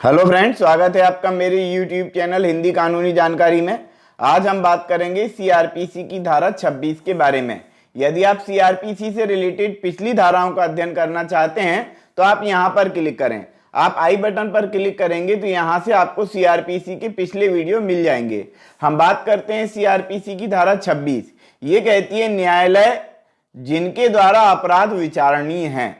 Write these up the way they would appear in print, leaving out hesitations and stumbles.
Hello friends, स्वागत है आपका मेरे YouTube चैनल हिंदी कानूनी जानकारी में। आज हम बात करेंगे सीआरपीसी की धारा 26 के बारे में। यदि आप सीआरपीसी से रिलेटेड पिछली धाराओं का अध्ययन करना चाहते हैं तो आप यहां पर क्लिक करें। आप आई बटन पर क्लिक करेंगे तो यहां से आपको सीआरपीसी के पिछले वीडियो मिल जाएंगे। हम बात करते हैं सीआरपीसी की धारा 26। ये कहती है न्यायालय जिनके द्वारा अपराध विचारणीय हैं।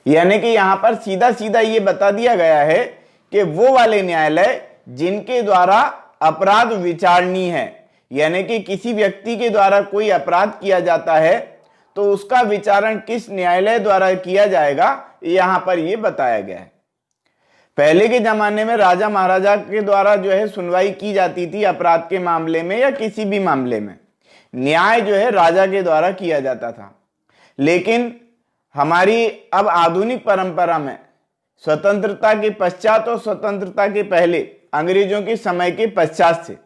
यानी कि यहां पर सीधा सीधा ये बता दिया गया है कि वो वाले न्यायालय जिनके द्वारा अपराध विचारणीय है, यानी कि किसी व्यक्ति के द्वारा कोई अपराध किया जाता है तो उसका विचारण किस न्यायालय द्वारा किया जाएगा, यहां पर ये बताया गया है। पहले के जमाने में राजा महाराजा के द्वारा जो है सुनवाई की जाती थी अपराध के मामले में या किसी भी मामले में, न्याय जो है राजा के द्वारा किया जाता था। लेकिन हमारी अब आधुनिक परंपरा में स्वतंत्रता के पश्चात और स्वतंत्रता के पहले अंग्रेजों के समय के पश्चात से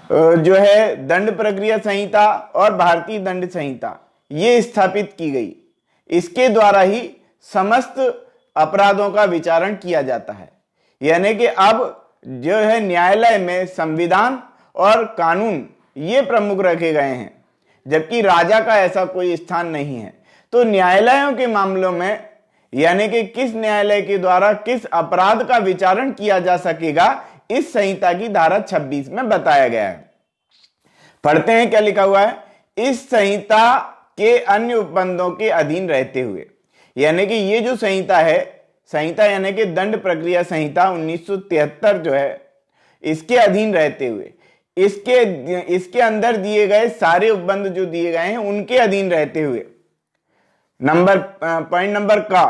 जो है दंड प्रक्रिया संहिता और भारतीय दंड संहिता ये स्थापित की गई। इसके द्वारा ही समस्त अपराधों का विचारण किया जाता है। यानी कि अब जो है न्यायालय में संविधान और कानून ये प्रमुख रखे गए हैं, जबकि राजा का ऐसा कोई स्थान नहीं है। तो न्यायालयों के मामलों में यानी कि किस न्यायालय के द्वारा किस अपराध का विचारण किया जा सकेगा, इस संहिता की धारा 26 में बताया गया है। पढ़ते हैं क्या लिखा हुआ है। इस संहिता के अन्य उपबंधों के अधीन रहते हुए, यानी कि ये जो संहिता है, संहिता यानी कि दंड प्रक्रिया संहिता 1973 जो है, इसके अधीन रहते हुए इसके अंदर दिए गए सारे उपबंध जो दिए गए हैं उनके अधीन रहते हुए पॉइंट नंबर का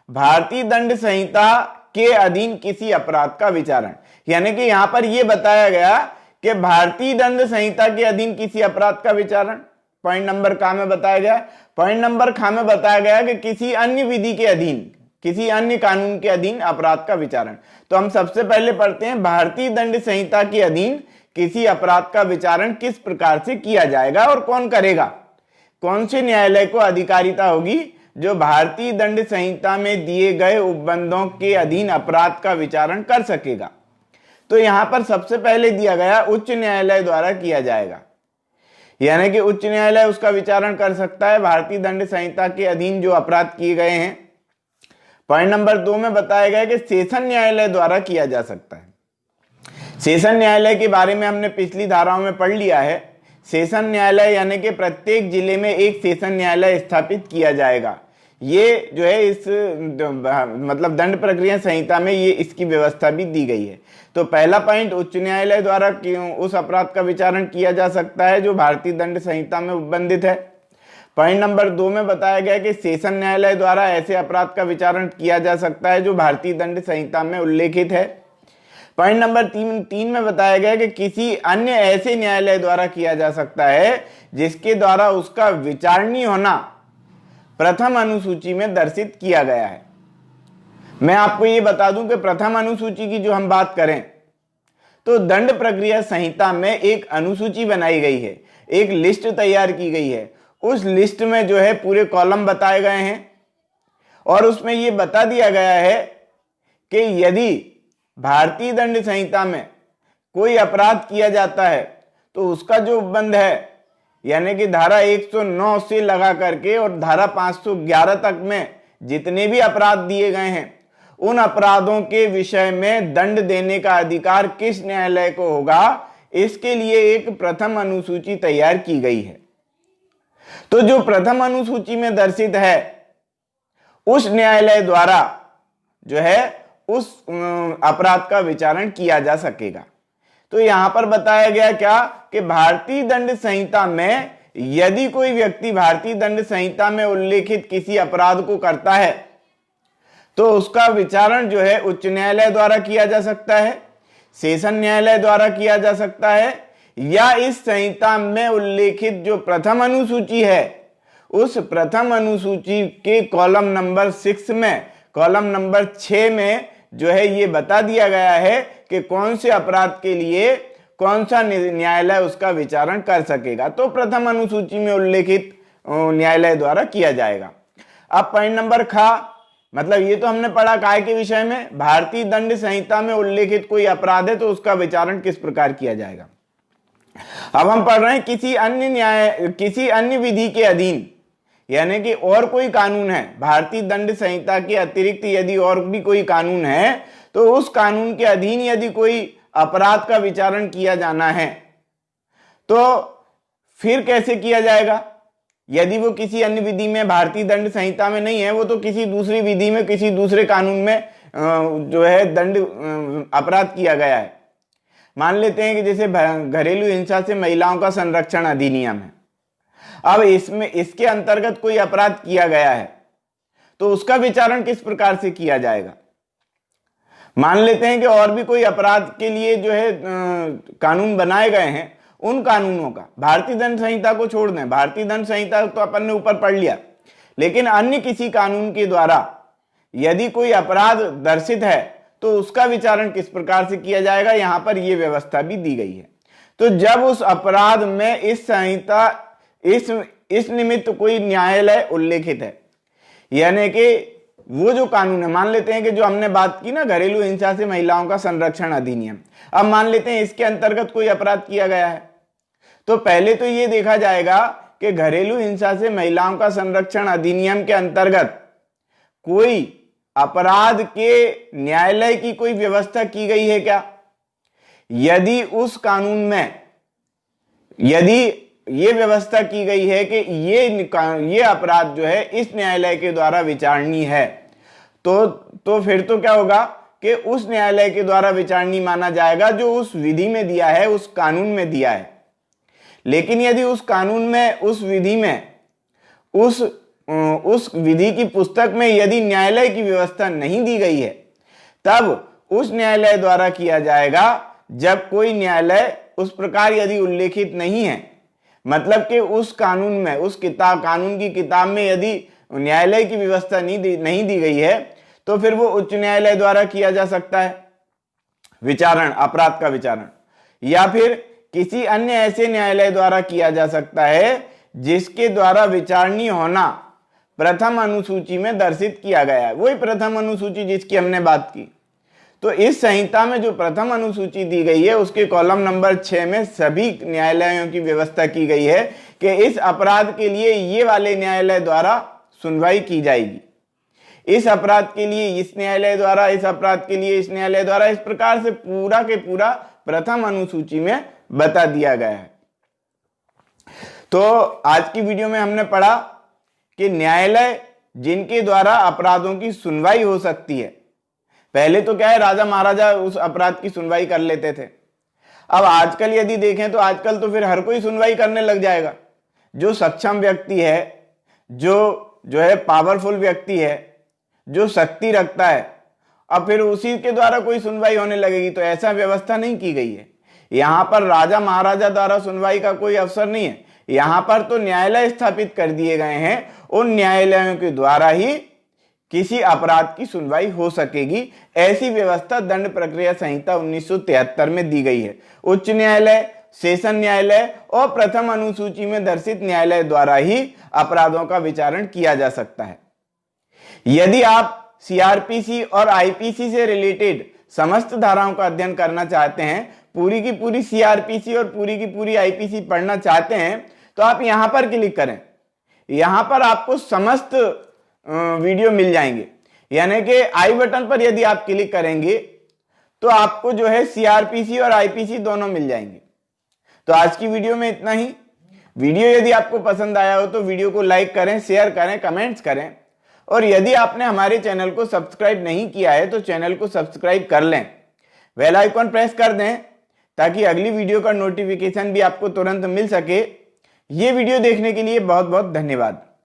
भारतीय दंड संहिता के अधीन किसी अपराध का विचारण, यानी कि यहां पर यह बताया गया कि भारतीय दंड संहिता के अधीन किसी अपराध का विचारण पॉइंट नंबर का में बताया गया। पॉइंट नंबर खा में बताया गया कि किसी अन्य विधि के अधीन, किसी अन्य कानून के अधीन अपराध का विचारण। तो हम सबसे पहले पढ़ते हैं भारतीय दंड संहिता के अधीन किसी अपराध का विचारण किस प्रकार से किया जाएगा और कौन करेगा। कौन से न्यायालय को अधिकारिता होगी जो भारतीय दंड संहिता में दिए गए उपबंधों के अधीन अपराध का विचारण कर सकेगा। तो यहां पर सबसे पहले दिया गया उच्च न्यायालय द्वारा किया जाएगा, यानी कि उच्च न्यायालय उसका विचारण कर सकता है भारतीय दंड संहिता के अधीन जो अपराध किए गए हैं। पॉइंट नंबर 2 में बताया गया कि सेशन न्यायालय द्वारा किया जा सकता है। सेशन न्यायालय के बारे में हमने पिछली धाराओं में पढ़ लिया है। सेशन न्यायालय यानी कि प्रत्येक जिले में एक सेशन न्यायालय स्थापित किया जाएगा। ये जो है इस मतलब दंड प्रक्रिया संहिता में ये इसकी व्यवस्था भी दी गई है। तो पहला पॉइंट, उच्च न्यायालय द्वारा उस अपराध का विचारण किया जा सकता है जो भारतीय दंड संहिता में उपबंधित है। पॉइंट नंबर 2 में बताया गया कि सेशन न्यायालय द्वारा ऐसे अपराध का विचारण किया जा सकता है जो भारतीय दंड संहिता में उल्लेखित है। पॉइंट नंबर 3 में बताया गया कि किसी अन्य ऐसे न्यायालय द्वारा किया जा सकता है जिसके द्वारा उसका विचारणीय होना प्रथम अनुसूची में दर्शित किया गया है। मैं आपको ये बता दूं कि प्रथम अनुसूची की जो हम बात करें तो दंड प्रक्रिया संहिता में एक अनुसूची बनाई गई है, एक लिस्ट तैयार की गई है। उस लिस्ट में जो है पूरे कॉलम बताए गए हैं और उसमें यह बता दिया गया है कि यदि भारतीय दंड संहिता में कोई अपराध किया जाता है तो उसका जो उपबंध है, यानी कि धारा 109 से लगा करके और धारा 511 तक में जितने भी अपराध दिए गए हैं उन अपराधों के विषय में दंड देने का अधिकार किस न्यायालय को होगा, इसके लिए एक प्रथम अनुसूची तैयार की गई है। तो जो प्रथम अनुसूची में दर्शित है उस न्यायालय द्वारा जो है उस अपराध का विचारण किया जा सकेगा। तो यहां पर बताया गया क्या कि भारतीय दंड संहिता में यदि कोई व्यक्ति भारतीय दंड संहिता में उल्लेखित किसी अपराध को करता है तो उसका विचारण जो है उच्च न्यायालय द्वारा किया जा सकता है, सेशन न्यायालय द्वारा किया जा सकता है, या इस संहिता में उल्लेखित जो प्रथम अनुसूची है उस प्रथम अनुसूची के कॉलम नंबर 6 में, कॉलम नंबर 6 में जो है ये बता दिया गया है कि कौन से अपराध के लिए कौन सा न्यायालय उसका विचारण कर सकेगा। तो प्रथम अनुसूची में उल्लेखित न्यायालय द्वारा किया जाएगा। अब पॉइंट नंबर खा, मतलब ये तो हमने पढ़ा काय के विषय में, भारतीय दंड संहिता में उल्लेखित कोई अपराध है तो उसका विचारण किस प्रकार किया जाएगा। अब हम पढ़ रहे हैं किसी अन्य विधि के अधीन, यानी कि और कोई कानून है, भारतीय दंड संहिता के अतिरिक्त यदि और भी कोई कानून है तो उस कानून के अधीन यदि कोई अपराध का विचारण किया जाना है तो फिर कैसे किया जाएगा। यदि वो किसी अन्य विधि में, भारतीय दंड संहिता में नहीं है, वो तो किसी दूसरी विधि में, किसी दूसरे कानून में जो है दंड अपराध किया गया है। मान लेते हैं कि जैसे घरेलू हिंसा से महिलाओं का संरक्षण अधिनियम है, अब इसमें इसके अंतर्गत कोई अपराध किया गया है तो उसका विचारण किस प्रकार से किया जाएगा। मान लेते हैं कि और भी कोई अपराध के लिए जो है कानून बनाए गए हैं, उन कानूनों का, भारतीय दंड संहिता को छोड़ दें, भारतीय दंड संहिता तो अपन ने ऊपर पढ़ लिया, लेकिन अन्य किसी कानून के द्वारा यदि कोई अपराध दर्शित है तो उसका विचारण किस प्रकार से किया जाएगा, यहां पर यह व्यवस्था भी दी गई है। तो जब उस अपराध में इस संहिता इस निमित्त कोई न्यायालय उल्लेखित है, यानी कि वो जो कानून है, मान लेते हैं कि जो हमने बात की ना घरेलू हिंसा से महिलाओं का संरक्षण अधिनियम, अब मान लेते हैं इसके अंतर्गत कोई अपराध किया गया है तो पहले तो ये देखा जाएगा कि घरेलू हिंसा से महिलाओं का संरक्षण अधिनियम के अंतर्गत कोई अपराध के न्यायालय की कोई व्यवस्था की गई है क्या। यदि उस कानून में यदि ये व्यवस्था की गई है कि ये अपराध जो है इस न्यायालय के द्वारा विचारणीय है तो फिर तो क्या होगा कि उस न्यायालय के द्वारा विचारणीय माना जाएगा जो उस विधि में दिया है, उस कानून में दिया है। लेकिन यदि उस कानून में, उस विधि में, उस विधि की पुस्तक में यदि न्यायालय की व्यवस्था नहीं दी गई है तब उस न्यायालय द्वारा किया जाएगा जब कोई न्यायालय उस प्रकार यदि उल्लेखित नहीं है, मतलब कि उस कानून में, उस कानून की किताब में यदि न्यायालय की व्यवस्था नहीं दी गई है तो फिर वो उच्च न्यायालय द्वारा किया जा सकता है विचारण, अपराध का विचारण, या फिर किसी अन्य ऐसे न्यायालय द्वारा किया जा सकता है जिसके द्वारा विचारणीय होना प्रथम अनुसूची में दर्शित किया गया है। वही प्रथम अनुसूची जिसकी हमने बात की। तो इस संहिता में जो प्रथम अनुसूची दी गई है उसके कॉलम नंबर 6 में सभी न्यायालयों की व्यवस्था की गई है कि इस अपराध के लिए ये वाले न्यायालय द्वारा सुनवाई की जाएगी, इस अपराध के लिए इस न्यायालय द्वारा, इस अपराध के लिए इस न्यायालय द्वारा, इस प्रकार से पूरा के पूरा प्रथम अनुसूची में बता दिया गया है। तो आज की वीडियो में हमने पढ़ा कि न्यायालय जिनके द्वारा अपराधों की सुनवाई हो सकती है, पहले तो क्या है, राजा महाराजा उस अपराध की सुनवाई कर लेते थे। अब आजकल यदि देखें तो आजकल तो फिर हर कोई सुनवाई करने लग जाएगा। जो सक्षम व्यक्ति है, जो है पावरफुल व्यक्ति है, जो शक्ति रखता है, अब फिर उसी के द्वारा कोई सुनवाई होने लगेगी। तो ऐसा व्यवस्था नहीं की गई है। यहां पर राजा महाराजा द्वारा सुनवाई का कोई अवसर नहीं है। यहां पर तो न्यायालय स्थापित कर दिए गए हैं, उन न्यायालयों के द्वारा ही किसी अपराध की सुनवाई हो सकेगी। ऐसी व्यवस्था दंड प्रक्रिया संहिता 1973 में दी गई है। उच्च न्यायालय, सेशन न्यायालय और प्रथम अनुसूची में दर्शित न्यायालय द्वारा ही अपराधों का विचारण किया जा सकता है। यदि आप सीआरपीसी और आईपीसी से रिलेटेड समस्त धाराओं का अध्ययन करना चाहते हैं, पूरी की पूरी सीआरपीसी और पूरी की पूरी आईपीसी पढ़ना चाहते हैं, तो आप यहां पर क्लिक करें। यहां पर आपको समस्त वीडियो मिल जाएंगे, यानी कि आई बटन पर यदि आप क्लिक करेंगे तो आपको जो है सीआरपीसी और आईपीसी दोनों मिल जाएंगे। तो आज की वीडियो में इतना ही। वीडियो यदि आपको पसंद आया हो तो वीडियो को लाइक करें, शेयर करें, कमेंट्स करें, और यदि आपने हमारे चैनल को सब्सक्राइब नहीं किया है तो चैनल को सब्सक्राइब कर लें, बेल आइकॉन प्रेस कर दें ताकि अगली वीडियो का नोटिफिकेशन भी आपको तुरंत मिल सके। ये वीडियो देखने के लिए बहुत बहुत धन्यवाद।